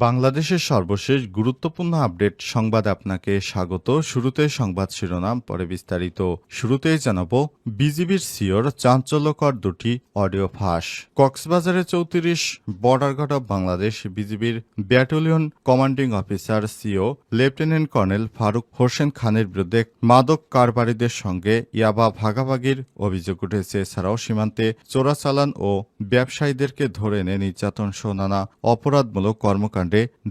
বাংলাদেশের সর্বশেষ গুরুত্বপূর্ণ আপডেট সংবাদে আপনাকে স্বাগত। শুরুতে সংবাদ শিরোনাম, পরে বিস্তারিত। শুরুতেই জানাবো বিজিবির সিওর চাঞ্চল্যকর দুটি অডিও ফাঁস। কক্সবাজারে ৩৪ বর্ডার গার্ড অব বাংলাদেশ বিজিবির battalion commanding officer CO lieutenant colonel Faruk Hossain খানের বিরুদ্ধে মাদক কারবারিদের সঙ্গে ইয়াবা ভাগাভাগির অভিযোগ উঠেছে। এছাড়াও সীমান্তে চোরাচালান ও ব্যবসায়ীদেরকে ধরে এনে নির্যাতন সহ নানা অপরাধমূলক কর্মকাণ্ডে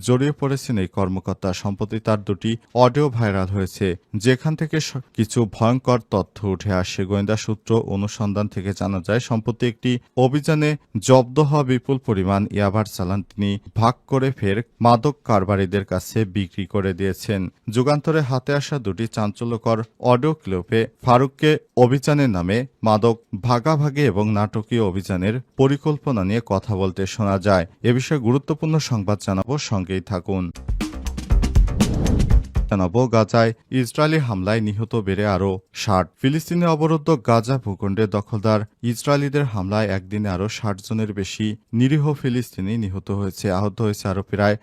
জড়িয়ে পড়েছেন এই কর্মকর্তা। সম্প্রতি তার দুটি অডিও ভাইরাল হয়েছে, যেখান থেকে কিছু ভয়ঙ্কর তথ্য উঠে আসে। গোয়েন্দা সূত্র অনুসন্ধান থেকে জানা যায়, সম্প্রতি একটি অভিযানে জব্দ হওয়া বিপুল পরিমাণ ইয়াবার চালান তিনি ভাগ করে ফের মাদক কারবারিদের কাছে বিক্রি করে দিয়েছেন। যুগান্তরে হাতে আসা দুটি চাঞ্চল্যকর অডিও ক্লিপে ফারুককে অভিযানের নামে মাদক ভাগাভাগি এবং নাটকীয় অভিযানের পরিকল্পনা নিয়ে কথা বলতে শোনা যায়। এ বিষয়ে গুরুত্বপূর্ণ সংবাদ জানাবো, সঙ্গেই থাকুন। জানাবো গাজায় ইসরায়েলি হামলায় নিহত বেড়ে আরও ৬০। ফিলিস্তিনে অবরুদ্ধ গাজা ভূখণ্ডে দখলদার ইসরায়েলিদের হামলায় একদিনে আরও ৬০ জনের বেশি নিরীহ ফিলিস্তিনি নিহত হয়েছে। আহত হয়েছে আরও প্রায়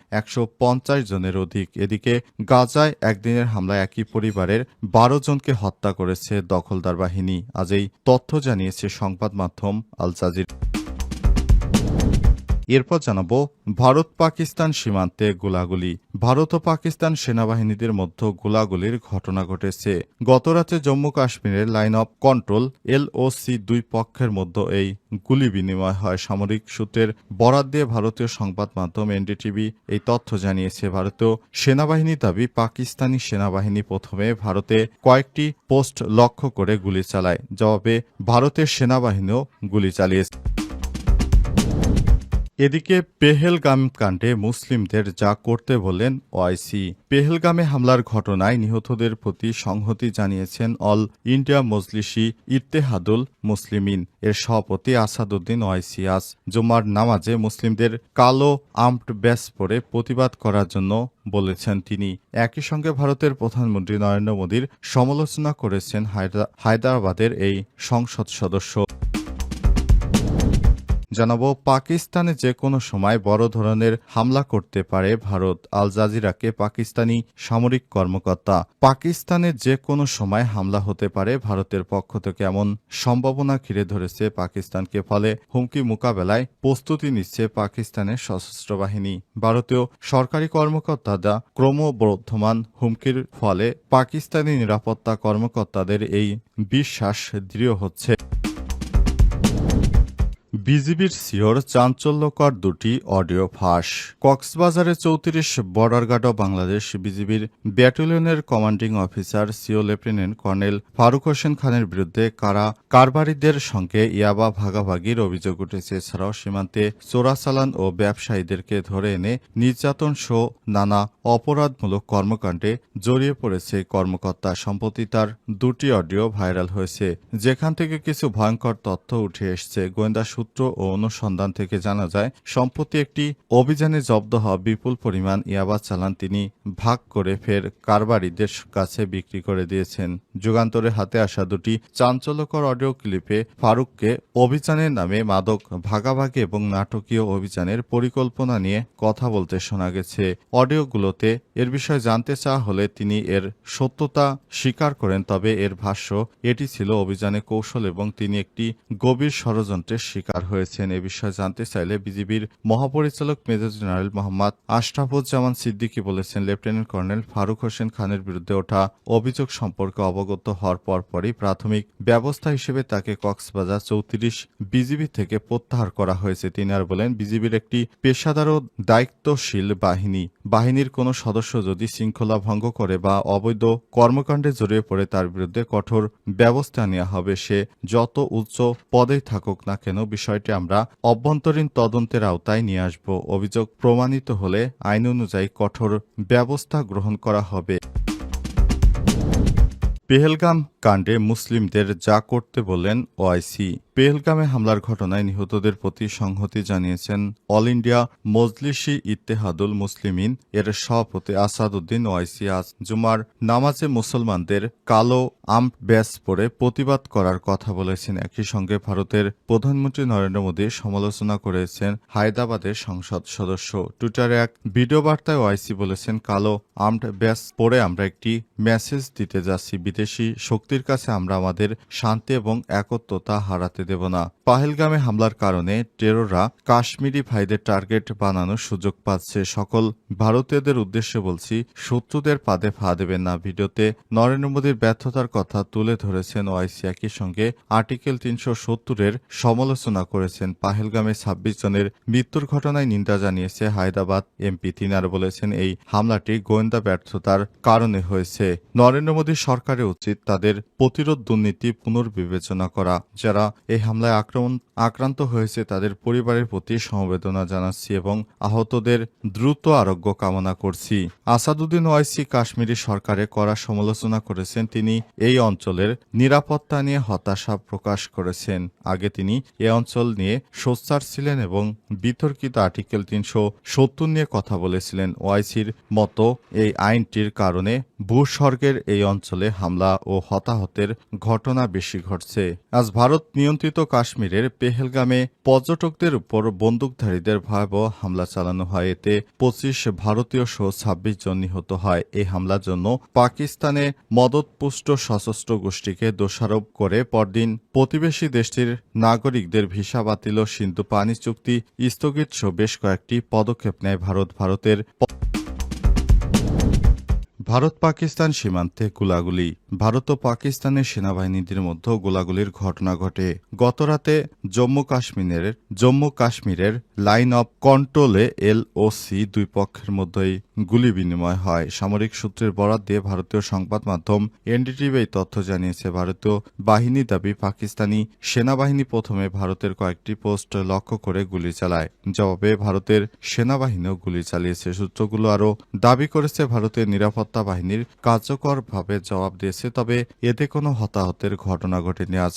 ১৫০ জনের অধিক। এদিকে গাজায় একদিনের হামলায় একই পরিবারের ১২ জনকে হত্যা করেছে দখলদার বাহিনী। আজ এই তথ্য জানিয়েছে সংবাদ মাধ্যম আল জাজিরা। এরপর জানাবো ভারত পাকিস্তান সীমান্তে গোলাগুলি। ভারত ও পাকিস্তান সেনাবাহিনীদের মধ্যে গোলাগুলির ঘটনা ঘটেছে। গতরাতে জম্মু কাশ্মীরের লাইন অফ কন্ট্রোল LOC দুই পক্ষের মধ্যে এই গুলি বিনিময় হয়। সামরিক সূত্রের বরাত দিয়ে ভারতীয় সংবাদ মাধ্যম NDTV এই তথ্য জানিয়েছে। ভারতীয় সেনাবাহিনীর দাবি, পাকিস্তানি সেনাবাহিনী প্রথমে ভারতে কয়েকটি পোস্ট লক্ষ্য করে গুলি চালায়। জবাবে ভারতের সেনাবাহিনীও গুলি চালিয়েছে। এদিকে পেহেলগাম কাণ্ডে মুসলিমদের যা করতে বললেন ওআইসি। পেহেলগামে হামলার ঘটনায় নিহতদের প্রতি সংহতি জানিয়েছেন অল ইন্ডিয়া মজলিসি ইত্তেহাদুল মুসলিমিন এর সভাপতি আসাদুদ্দিন ওয়াইসি। আজ জুমার নামাজে মুসলিমদের কালো আর্মড ব্যাজ পরে প্রতিবাদ করার জন্য বলেছেন তিনি। একই সঙ্গে ভারতের প্রধানমন্ত্রী নরেন্দ্র মোদীর সমালোচনা করেছেন হায়দ্রাবাদের এই সংসদ সদস্য। জানাবো পাকিস্তানে যে কোনো সময় বড় ধরনের হামলা করতে পারে ভারত। আল জাজিরাকে পাকিস্তানি সামরিক কর্মকর্তা। পাকিস্তানে যে কোনো সময় হামলা হতে পারে ভারতের পক্ষ থেকে, এমন সম্ভাবনা ঘিরে ধরেছে পাকিস্তানকে। ফলে হুমকি মোকাবেলায় প্রস্তুতি নিচ্ছে পাকিস্তানের সশস্ত্র বাহিনী। ভারতীয় সরকারি কর্মকর্তারা ক্রমবর্ধমান হুমকির ফলে পাকিস্তানি নিরাপত্তা কর্মকর্তাদের এই বিশ্বাস দৃঢ় হচ্ছে। বিজিবির সিওর চাঞ্চল্যকর দুটি অডিও ফাঁস। কক্সবাজারে ৩৪ বর্ডার গার্ড অব বাংলাদেশ বিজিবির ব্যাটালিয়নের commanding officer CO lieutenant colonel Faruk Hossain খানের বিরুদ্ধে কারবারিদের সঙ্গে ইয়াবা ভাগাভাগির অভিযোগ উঠেছে। এছাড়াও সীমান্তে চোরাচালান ও ব্যবসায়ীদেরকে ধরে এনে নির্যাতন সহ নানা অপরাধমূলক কর্মকাণ্ডে জড়িয়ে পড়েছে কর্মকর্তা। সম্প্রতি তার দুটি অডিও ভাইরাল হয়েছে, যেখান থেকে কিছু ভয়ঙ্কর তথ্য উঠে এসছে। গোয়েন্দা সূত্র ও অনুসন্ধান থেকে জানা যায়, সম্প্রতি একটি অভিযানে জব্দ হওয়া বিপুল পরিমাণ ইয়াবা চালান তিনি ভাগ করে ফের কারবারিদের কাছে বিক্রি করে দিয়েছেন। যুগান্তরে হাতে আসা দুটি চাঞ্চল্যকর অডিও ক্লিপে ফারুককে অভিযানের নামে মাদক ভাগাভাগি এবং নাটকীয় অভিযানের পরিকল্পনা নিয়ে কথা বলতে শোনা গেছে। অডিওগুলোতে এর বিষয়ে জানতে চাওয়া হলে তিনি এর সত্যতা স্বীকার করেন, তবে এর ভাষ্য এটি ছিল অভিযানে কৌশল এবং তিনি একটি গভীর ষড়যন্ত্রের শিকার হয়েছেন। এ বিষয়ে জানতে চাইলে বিজিবির মহাপরিচালক মেজর জেনারেল মোহাম্মদ আশরাফুজ্জামান সিদ্দিকী বলেছেন, লেফটেন্যান্ট কর্নেল ফারুক হোসেন খানের বিরুদ্ধে ওঠা অভিযোগ সম্পর্কে অবগত হওয়ার পরপরই প্রাথমিক ব্যবস্থা হিসেবে তাকে কক্সবাজার ৩৪ বিজিবি থেকে প্রত্যাহার করা হয়েছে। তিনি আর বলেন, বিজিবির একটি পেশাদার ও দায়িত্বশীল বাহিনীর কোনো সদস্য যদি শৃঙ্খলা ভঙ্গ করে বা অবৈধ কর্মকাণ্ডে জড়িয়ে পড়ে তার বিরুদ্ধে কঠোর ব্যবস্থা নেওয়া হবে, সে যত উচ্চ পদেই থাকুক না কেন। বিষয়টি আমরা অভ্যন্তরীণ তদন্তের আওতায় নিয়ে আসব। অভিযোগ প্রমাণিত হলে আইন অনুযায়ী কঠোর ব্যবস্থা গ্রহণ করা হবে। পেহেলগাম কাণ্ডে মুসলিমদের যা করতে বললেন ওআইসি। পেহেলগামে হামলার ঘটনায় নিহতদের প্রতি সংহতি জানিয়েছেন অল ইন্ডিয়া মজলিসি ইত্তেহাদুল মুসলিমিন এর সভাপতি আসাদ উদ্দিন ওয়াইসি। আজ জুমার নামাজে মুসলমানদের কালো আর্মড ব্যাজ পরে প্রতিবাদ করার কথা বলেছেন। একই সঙ্গে ভারতের প্রধানমন্ত্রী নরেন্দ্র মোদী সমালোচনা করেছেন হায়দ্রাবাদের সংসদ সদস্য। টুইটারে এক ভিডিও বার্তায় ওয়াইসি বলেছেন, কালো আর্মড ব্যাজ পরে আমরা একটি মেসেজ দিতে যাচ্ছি, বিদেশি শক্তির কাছে আমরা আমাদের শান্তি এবং একত্রতা হারাতে দেব না। পাহেলগামে হামলার কারণে টেরররা কাশ্মীরি ভাইদের টার্গেট বানানোর সুযোগ পাচ্ছে। সকল ভারতীয়দের উদ্দেশ্যে বলছি, শত্রুদের পাদে পা দেবেন না। ভিডিওতে নরেন্দ্র মোদীর ব্যর্থতার কথা তুলে ধরেছেন ওয়াইসি। একই সঙ্গে আর্টিকেল ৩৭০-এর সমালোচনা করেছেন। পাহেলগামে ২৬ জনের মৃত্যুর ঘটনায় নিন্দা জানিয়েছে হায়দ্রাবাদ এমপি। তিনি আরও বলেছেন, এই হামলাটি গোয়েন্দা ব্যর্থতার কারণে হয়েছে। নরেন্দ্র মোদী সরকারের উচিত তাদের প্রতিরোধ দুর্নীতি পুনর্বিবেচনা করা। যারা এই হামলায় আক্রান্ত হয়েছে তাদের পরিবারের প্রতি সমবেদনা জানাচ্ছি এবং আহতদের দ্রুত আরোগ্য কামনা করছি। আসাদুদ্দিন ওয়াইসি কাশ্মীরি সরকারের কড়া সমালোচনা করেছেন। তিনি এই অঞ্চলের নিরাপত্তা নিয়ে হতাশা প্রকাশ করেছেন। আগে তিনি এই অঞ্চল নিয়ে সোচ্চার ছিলেন এবং বিতর্কিত আর্টিকেল ৩৭০ নিয়ে কথা বলেছিলেন। ওয়াইসির মতো এই আইনটির কারণে ভূস্বর্গের এই অঞ্চলে হামলা ও হতাহতের ঘটনা বেশি ঘটছে। আজ ভারত নিয়ন্ত্রিত কাশ্মীরের পেহেলগামে পর্যটকদের উপর বন্দুকধারীদের ভয়াবহ হামলা চালানো হয়। এতে ২৫ ভারতীয় সহ ২৬ জন নিহত হয়। এই হামলার জন্য পাকিস্তানে মদতপুষ্ট সশস্ত্র গোষ্ঠীকে দোষারোপ করে পরদিন প্রতিবেশী দেশটির নাগরিকদের ভিসা বাতিল ও সিন্ধু পানি চুক্তি স্থগিত সহ বেশ কয়েকটি পদক্ষেপ নেয় ভারত। ভারত পাকিস্তান সীমান্তে গোলাগুলি। ভারত ও পাকিস্তানের সেনাবাহিনীদের মধ্যে গোলাগুলির ঘটনা ঘটে। গতরাতে জম্মু কাশ্মীরের লাইন অব কন্ট্রোলে LOC দুই পক্ষের মধ্যেই গুলি বিনিময় হয়। সামরিক সূত্রের বরাত দিয়ে ভারতীয় সংবাদ মাধ্যম NDTV এই তথ্য জানিয়েছে। ভারতীয় বাহিনী দাবি, পাকিস্তানি সেনাবাহিনী প্রথমে ভারতের কয়েকটি পোস্ট লক্ষ্য করে গুলি চালায়। জবাবে ভারতের সেনাবাহিনীও গুলি চালিয়েছে। সূত্রগুলো আরও দাবি করেছে ভারতের নিরাপত্তা বাহিনীর কার্যকরভাবে জবাব দিয়েছে, তবে এতে কোনো হতাহতের ঘটনা ঘটেনি। আজ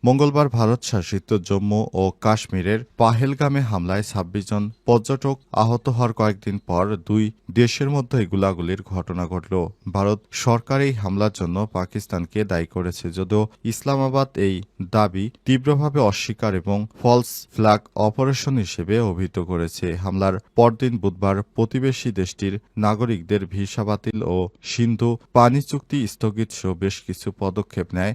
মঙ্গলবার ভারত শাসিত জম্মু ও কাশ্মীরের পাহেলগামে হামলায় ২৬ জন পর্যটক আহত হওয়ার কয়েকদিন পর দুই দেশের মধ্যে গুলাগুলির ঘটনা ঘটল। ভারত সরকার এই হামলার জন্য পাকিস্তানকে দায়ী করেছে, যদিও ইসলামাবাদ এই দাবি তীব্রভাবে অস্বীকার এবং ফলস ফ্ল্যাগ অপারেশন হিসেবে অভিহিত করেছে। হামলার পরদিন বুধবার প্রতিবেশী দেশটির নাগরিকদের ভিসা বাতিল ও সিন্ধু পানি চুক্তি স্থগিত সহ বেশ কিছু পদক্ষেপ নেয়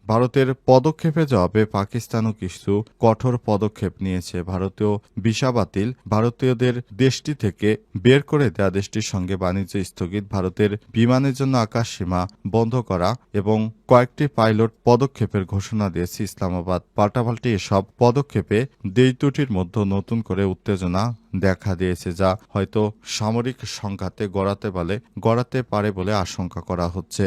ভারতের পদক্ষেপে জবাবে পাকিস্তানও কিছু কঠোর পদক্ষেপ নিয়েছে। ভারতীয় ভিসা বাতিল, ভারতীয়দের দেশটি থেকে বের করে দেয়া, দেশটির সঙ্গে বাণিজ্য স্থগিত, ভারতের বিমানের জন্য আকাশ সীমা বন্ধ করা এবং কয়েকটি পাইলট পদক্ষেপের ঘোষণা দিয়েছে ইসলামাবাদ। পাল্টাপাল্টি এসব পদক্ষেপে দেশ দুটির মধ্যে নতুন করে উত্তেজনা দেখা দিয়েছে, যা হয়তো সামরিক সংঘাতে গড়াতে পারে বলে আশঙ্কা করা হচ্ছে।